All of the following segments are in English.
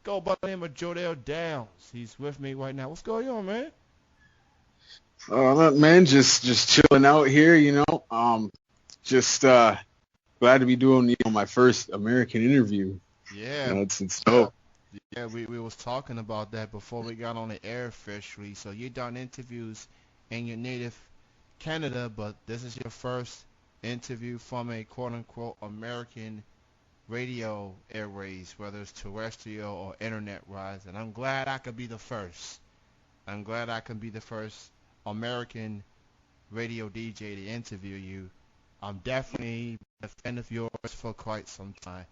go by the name of Jor'Del Downz. He's with me right now. What's going on, man? Look, man, just chilling out here, just glad to be doing my first American interview. Yeah, It's dope. yeah. We was talking about that before we got on the air officially. So you done interviews in your native Canada, but this is your first interview from a quote unquote American radio airways, whether it's terrestrial or internet wise. And I'm glad I could be the first. I'm glad I can be the first American radio DJ to interview you. I'm definitely a fan of yours for quite some time.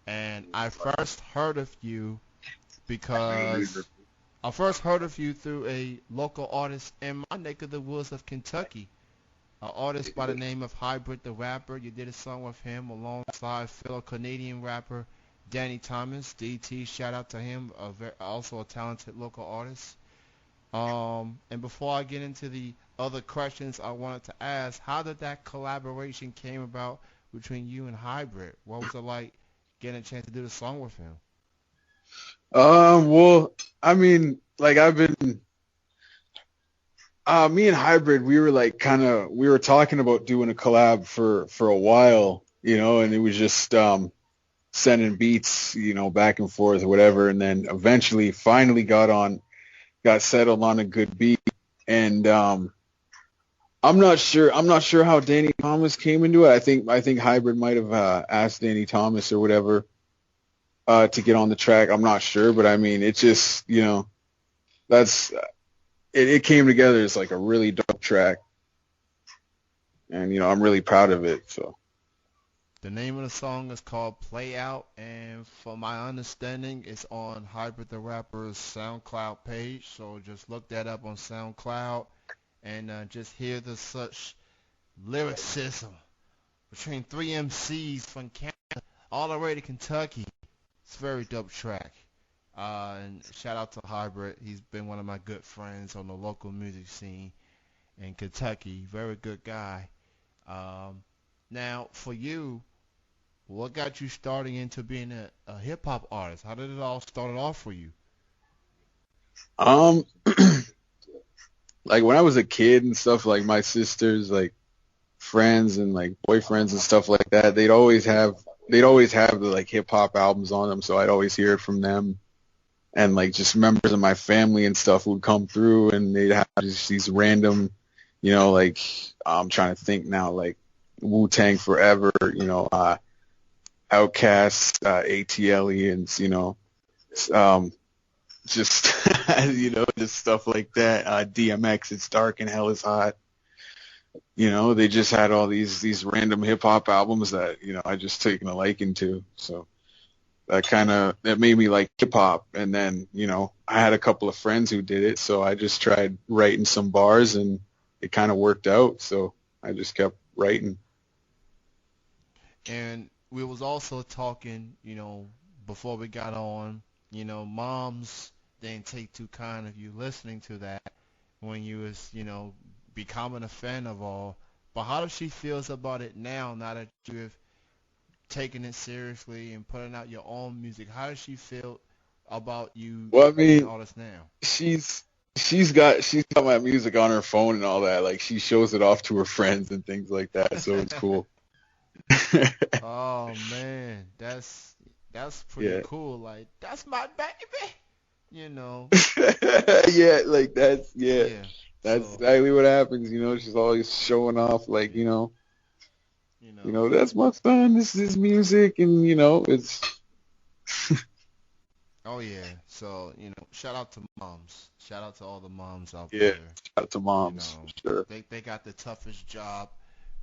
And I first heard of you because I first heard of you through a local artist in my neck of the woods of Kentucky. An artist by the name of Hybrid the Rapper. You did a song with him alongside fellow Canadian rapper Danny Thomas. DT, shout out to him, also a talented local artist. And before I get into the other questions I wanted to ask, how did that collaboration came about between you and Hybrid? What was it like getting a chance to do the song with him? Well, I mean, like me and Hybrid, we were like we were talking about doing a collab for a while, and it was just sending beats, back and forth or whatever, and then eventually, finally got settled on a good beat, and I'm not sure how Danny Thomas came into it. I think Hybrid might have asked Danny Thomas or whatever to get on the track. I'm not sure, but I mean, it just, that's it came together as like a really dope track, and I'm really proud of it. So The name of the song is called Play Out, and from my understanding, it's on Hybrid the Rapper's SoundCloud page. So just look that up on SoundCloud and just hear the such lyricism between three MCs from Canada all the way to Kentucky. It's a very dope track. And shout out to Hybrid. He's been one of my good friends on the local music scene in Kentucky. Very good guy. Um, Now, for you, what got you starting into being a hip hop artist? How did it all start off for you? um like when I was a kid and stuff, like my sisters, like friends and like boyfriends and stuff like that, they'd always have the like hip hop albums on them, so I'd always hear it from them. And like just members of my family and stuff would come through, and they'd have just these random, like I'm trying to think now, like Wu Tang Forever, Outkast, ATLians, um, just just stuff like that. DMX, It's Dark and Hell is Hot. They just had all these random hip hop albums that I just taken a liking to. So that made me like hip hop. And then I had a couple of friends who did it, so I just tried writing some bars, and it kind of worked out. So I just kept writing. And we was also talking, before we got on, moms didn't take too kind of you listening to that when you was, becoming a fan of all. But how does she feels about it now that you've taken it seriously and putting out your own music? How does she feel about you Well, I being an mean, artist now? she's she's got my music on her phone and all that. Like she shows it off to her friends and things like that. So it's cool. Oh man, that's pretty Yeah. cool. Like that's my baby, you know. Yeah, like yeah, Yeah. that's So, exactly what happens. She's always showing off, like, yeah, you know. that's my son. This is music, and it's Oh yeah. So, shout out to moms. Shout out to all the moms out yeah. there. Shout out to You moms know, for sure. they got the toughest job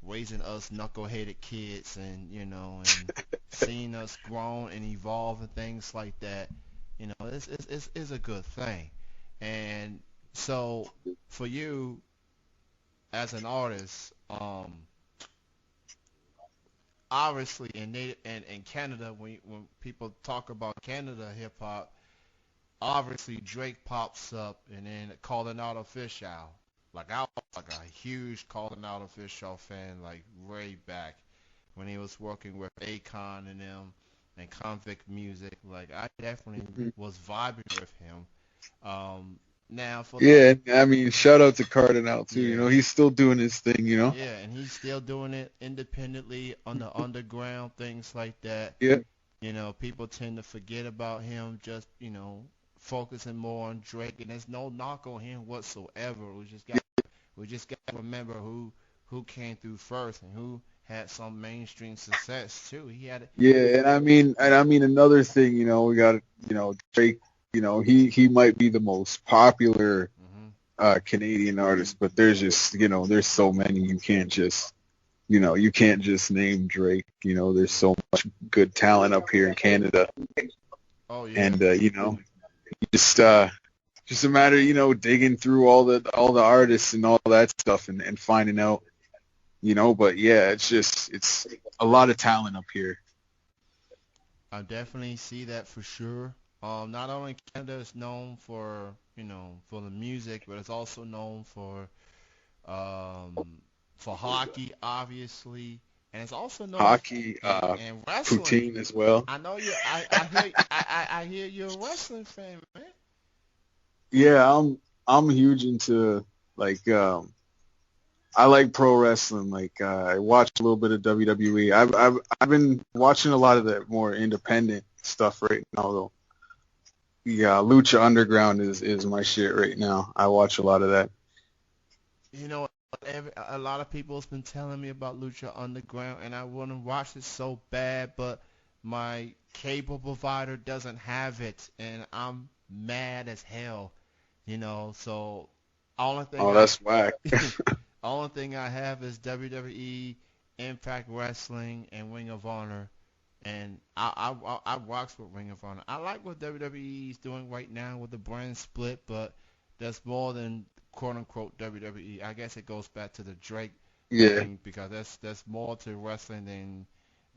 raising us knuckleheaded kids and, and seeing us grown and evolve and things like that. It's a good thing. And so for you as an artist, obviously in Canada, when people talk about Canada hip hop, obviously Drake pops up and then calling out official. Like I was like a huge calling out official fan, like way back when he was working with Akon and them, and convict music. Like I definitely Mhm. was vibing with him. Now for the Yeah, and I mean, shout out to Cardinal too. You yeah, know, he's still doing his thing. You know. yeah, and he's still doing it independently on the underground, things like that. Yeah. You know, people tend to forget about him, just, focusing more on Drake, and there's no knock on him whatsoever. We just got to remember who came through first and who had some mainstream success too. He had Yeah, and I mean another thing. You know, we got Drake. You know, he might be the most popular hmm Canadian artist, but there's just there's so many you can't just name Drake. You know, there's so much good talent up here in Canada, Oh yeah, and just just a matter digging through all the artists and all that stuff and finding out. But yeah, it's a lot of talent up here. I definitely see that for sure. Not only Canada is known for the music, but it's also known for hockey, obviously, and it's also known Hockey, and wrestling. poutine as well. I know you. I hear you're a wrestling fan, man. Yeah, I'm huge into like I like pro wrestling. Like I watch a little bit of WWE. I've been watching a lot of the more independent stuff right now though. Yeah, Lucha Underground is my shit right now. I watch a lot of that. You know, a lot of people's been telling me about Lucha Underground, and I want to watch it so bad, but my cable provider doesn't have it, and I'm mad as hell. So only thing Oh, I that's whack. only thing I have is WWE, Impact Wrestling, and Ring of Honor. And I rocks with Ring of Honor. I like what WWE is doing right now with the brand split, but that's more than quote unquote WWE. I guess it goes back to the Drake Yeah. thing because that's more to wrestling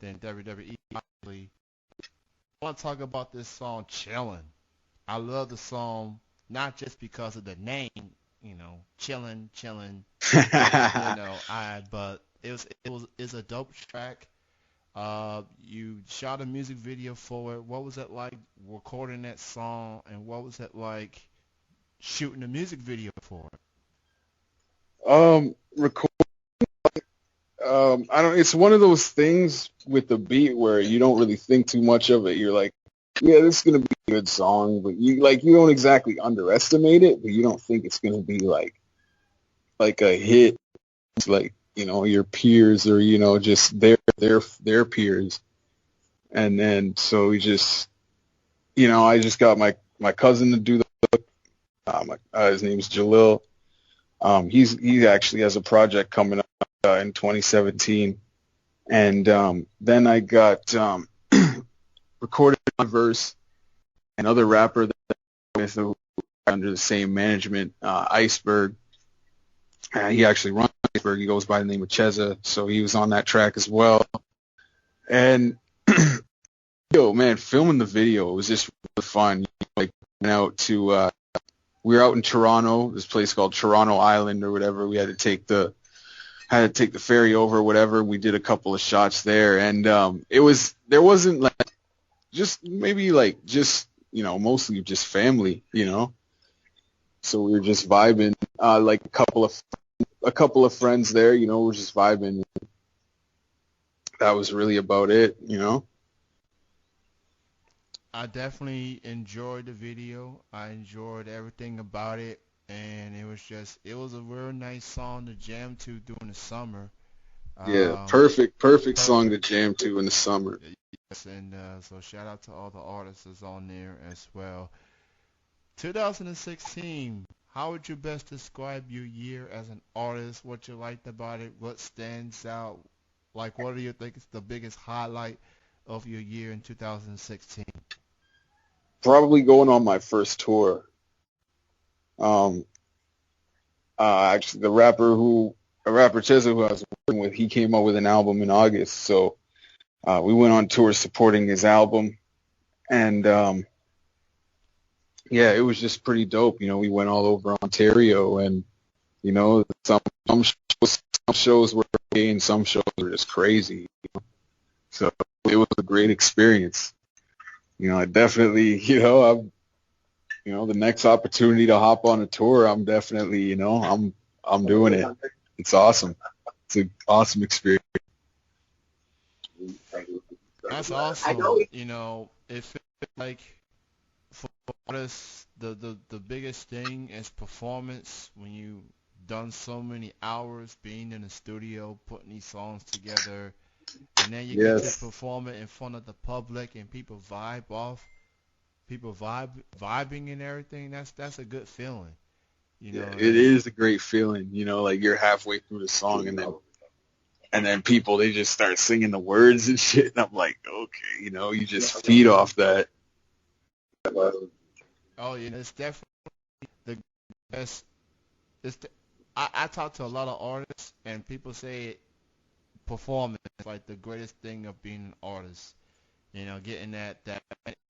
than WWE. Obviously. I want to talk about this song "Chillin'." I love the song not just because of the name, chillin', chillin'. But it's a dope track. You shot a music video for it. What was it like recording that song, and what was it like shooting a music video for it? Record. I don't. It's one of those things with the beat where you don't really think too much of it. You're like, yeah, this is gonna be a good song, but you don't exactly underestimate it, but you don't think it's gonna be like a hit. It's like your peers or just their peers, and then so we just I just got my cousin to do the his name's Jalil. He actually has a project coming up in 2017, and then I got recorded my verse. Another rapper that with who under the same management, Iceberg. He actually runs Iceberg. He goes by the name of Cheza, so he was on that track as well. And yo, man, filming the video was just really fun. Like went out to we were out in Toronto, this place called Toronto Island or whatever. We had to take the ferry over or whatever. We did a couple of shots there, and there wasn't like just maybe like just mostly just family. So we were just vibing, like a couple of friends there, we're just vibing. That was really about it. I definitely enjoyed the video. I enjoyed everything about it, and it was a real nice song to jam to during the summer. Yeah, Um, perfect song to Perfect. jam to in the summer. Yes, and so shout out to all the artists that's on there as well. 2016. How would you best describe your year as an artist? What you liked about it? What stands out? Like, what do you think is the biggest highlight of your year in 2016? Probably going on my first tour. Um, actually, a rapper Cheza who I was working with, he came out with an album in August, so we went on tour supporting his album, and yeah, it was just pretty dope. We went all over Ontario, and some shows were okay, and some shows were just crazy. So it was a great experience. I definitely, the next opportunity to hop on a tour, I'm definitely, I'm doing it. It's awesome. It's an awesome experience. That's awesome. It feels like for artists, the biggest thing is performance. When you done so many hours being in the studio, putting these songs together, and then you get to Yes. perform it in front of the public, and people vibing and everything. That's a good feeling. Yeah, it And is a great feeling, like you're halfway through the song and then people they just start singing the words and shit and I'm like, okay, you just feed off that. oh yeah, it's definitely the best. I talk to a lot of artists, and people say performance is like the greatest thing of being an artist. Getting that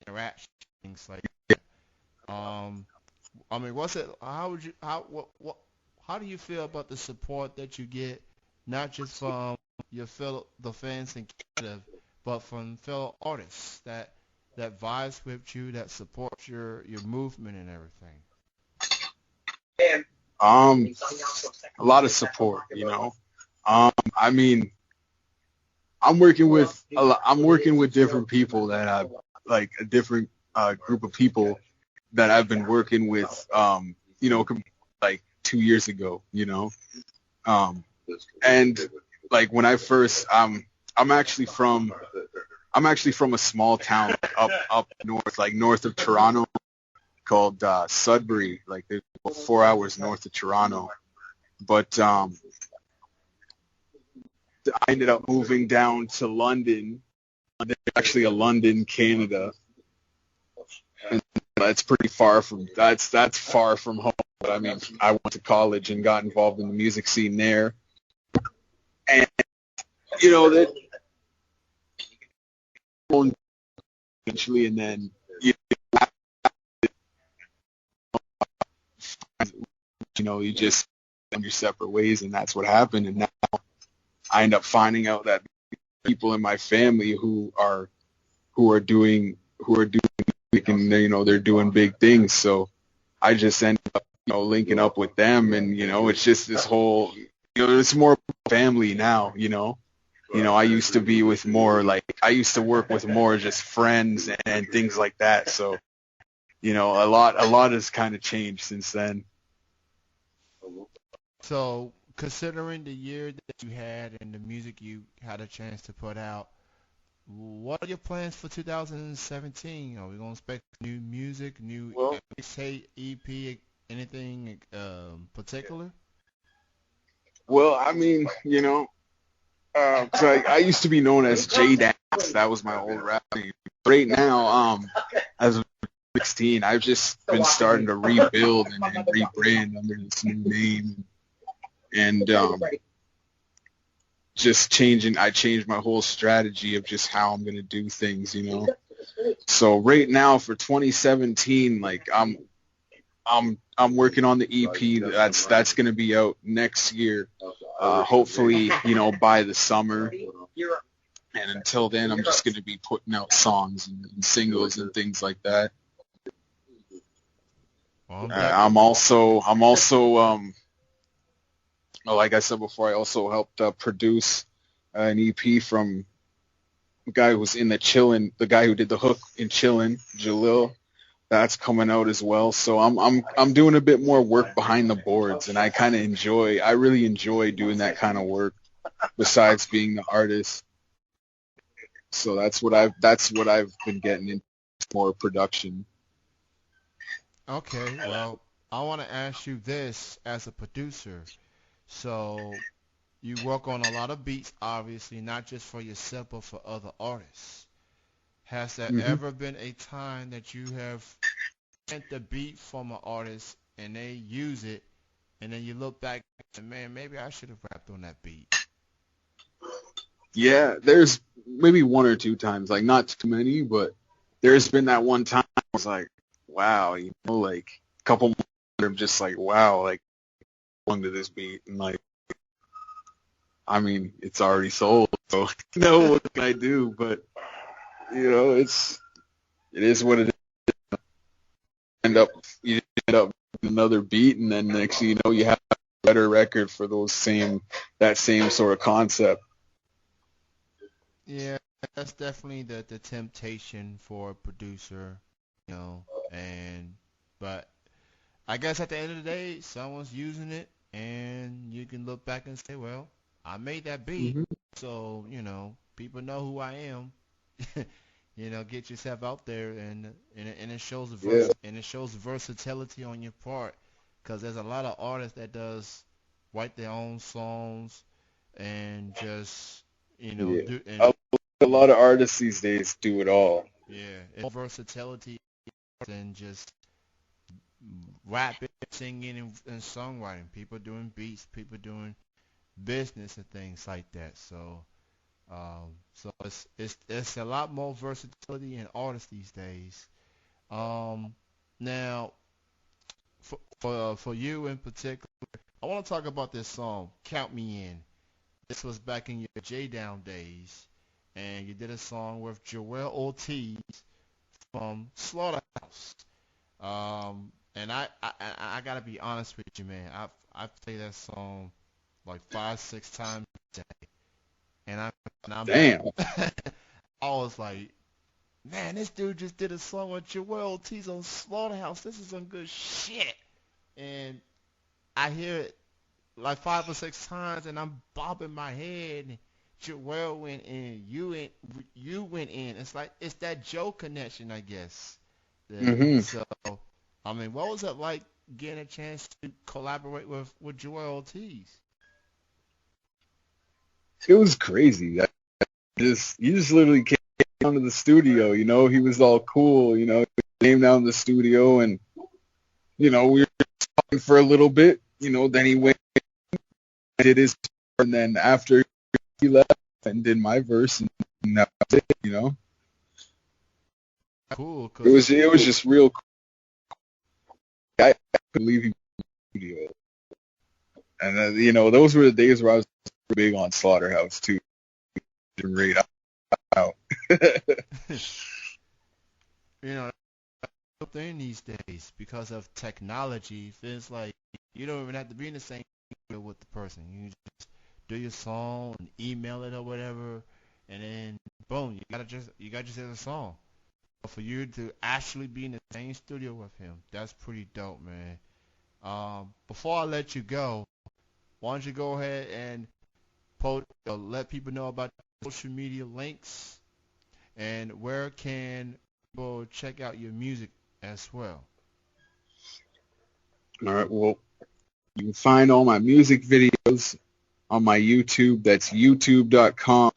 interaction, things like that. I mean, what's it? How would you? What? How do you feel about the support that you get, not just from the fans in Canada, but from fellow artists that vibes with you, that supports your movement and everything? Um, a lot of support. I mean, I'm working with different people that I like a different group of people that I've been working with, like 2 years ago. Um, and like when I first, I'm actually from, I'm actually from a small town up north, like north of Toronto, called Sudbury. Like they're 4 hours north of Toronto. But I ended up moving down to London. Actually, a London, Canada. And that's far from home. But I mean, I went to college and got involved in the music scene there, and that eventually, and then you just in your separate ways, and that's what happened. And now I end up finding out that people in my family who are doing music, and they're doing big things. So I just ended up linking up with them, and it's just this whole it's more family now. I used to be with more like I used to work with more just friends and things like that. So a lot has kind of changed since then. So, considering the year that you had and the music you had a chance to put out, what are your plans for 2017? Are we gonna expect new music, new Well, say EP, anything particular? well, I mean, 'cause I used to be known as J Dance. That was my old rap name. Right now, as of 16, I've just been starting to rebuild and rebrand under this new name, and just changing. I changed my whole strategy of just how I'm gonna do things. So right now for 2017, like I'm working on the EP that's gonna be out next year. Hopefully, by the summer. And until then, I'm just going to be putting out songs and singles and things like that. Well, like I said before, I also helped produce an EP from the guy who was in the guy who did the hook in Chillin', Jalil. That's coming out as well. So I'm doing a bit more work behind the boards, and I really enjoy doing that kind of work besides being the artist. So that's what I've been getting into, more production. okay. Well, I want to ask you this as a producer. So, you work on a lot of beats, obviously, not just for yourself, but for other artists. Has there hmm ever been a time that you have sent the beat from an artist and they use it, and then you look back and man, maybe I should have rapped on that beat? Yeah, there's maybe one or two times, like not too many, but there's been that one time I was like, wow, like a couple more, I'm just like, wow, like belong to this beat, and like, I mean, it's already sold, so what can I do? But it is what it is. End up you end up with another beat, and then next thing you know, you have a better record for that same sort of concept. Yeah, that's definitely the temptation for a producer, you know, and but I guess at the end of the day, someone's using it, and you can look back and say, well, I made that beat, Hmm. so people know who I am. Get yourself out there, and it shows Yeah, versatility on your part, because there's a lot of artists that does write their own songs and just yeah. do A, and a yeah, lot of artists these days do it all. yeah, it's versatility and just rapping, singing, and songwriting. People doing beats, people doing business and things like that. So it's a lot more versatility in artists these days. Um, Now for you in particular, I want to talk about this song, "Count Me In." This was back in your J Down days, and you did a song with Joel Ortiz from Slaughterhouse. And I gotta be honest with you, man. I've played that song like 5 6 times a day, and I'm Damn. I was like, man, this dude just did a song with Joel Ortiz on Slaughterhouse. This is some good shit. And I hear it like 5 or 6 times, and I'm bobbing my head. And Joel went in, you went in. It's like it's that Joe connection, I guess. Hmm. So, I mean, what was it like getting a chance to collaborate with Joel Ortiz? It was crazy. You just literally came down to the studio. He was all cool. He came down to the studio, and we were talking for a little bit. Then he went and did his, and then after he left and did my verse, and that was it. Cool, It cause was it was just real cool. I couldn't leave him in the studio. And those were the days where I was big on Slaughterhouse too. Right out. you know, thing these days because of technology. It feels like you don't even have to be in the same studio with the person. You just do your song and email it or whatever, and then boom, you got yourself a song. But for you to actually be in the same studio with him, that's pretty dope, man. Before I let you go, why don't you go ahead and let people know about social media links and where can people check out your music as well? All right. Well, you can find all my music videos on my YouTube. That's youtube.com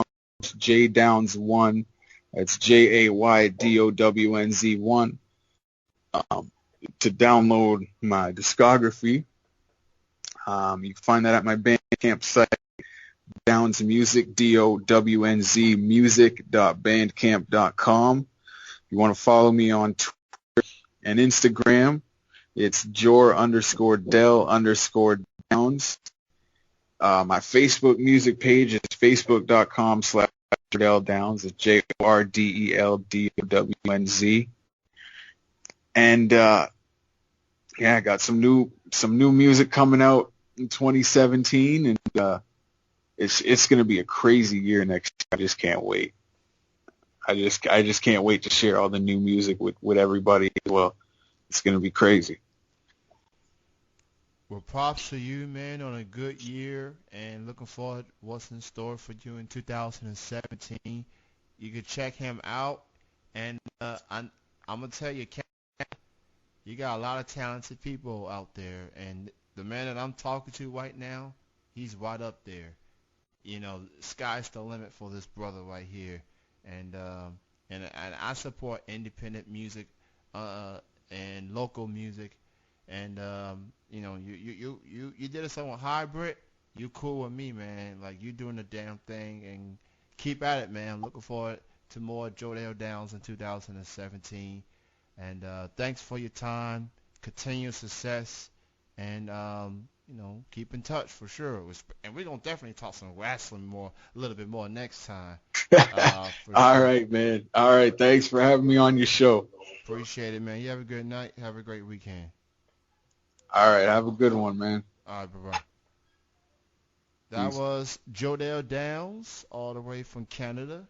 JDownz1. That's JAYDOWNZ1. Um, to download my discography, you can find that at my Bandcamp site, Downz Music, DOWNZ music.bandcamp.com. You want to follow me on Twitter and Instagram, it's Jor_Del_Downz. My Facebook music page is facebook.com/Jor'Del Downz. It's JORDELDOWNZ. And yeah, I got some new music coming out in 2017, and it's gonna be a crazy year next year. I just can't wait. I just can't wait to share all the new music with everybody. Well, it's gonna be crazy. Well, props to you, man, on a good year, and looking forward to what's in store for you in 2017. You can check him out, and I'm gonna tell you, Ken, you got a lot of talented people out there, and the man that I'm talking to right now, he's right up there. Sky's the limit for this brother right here, and I support independent music, uh, and local music, and you did a song with Hybrid. You cool with me, man. Like you doing the damn thing, and keep at it, man. Looking forward to more Jor'Del Downz in 2017, and thanks for your time. Continued success, and keep in touch for sure. And we're gonna definitely talk some wrestling a little bit more next time. For All sure. right, man. All right. Thanks for having me on your show. Appreciate it, man. You have a good night. Have a great weekend. All right. Have a good one, man. All right, bye bye. That Peace. was Jor'Del Downz, all the way from Canada.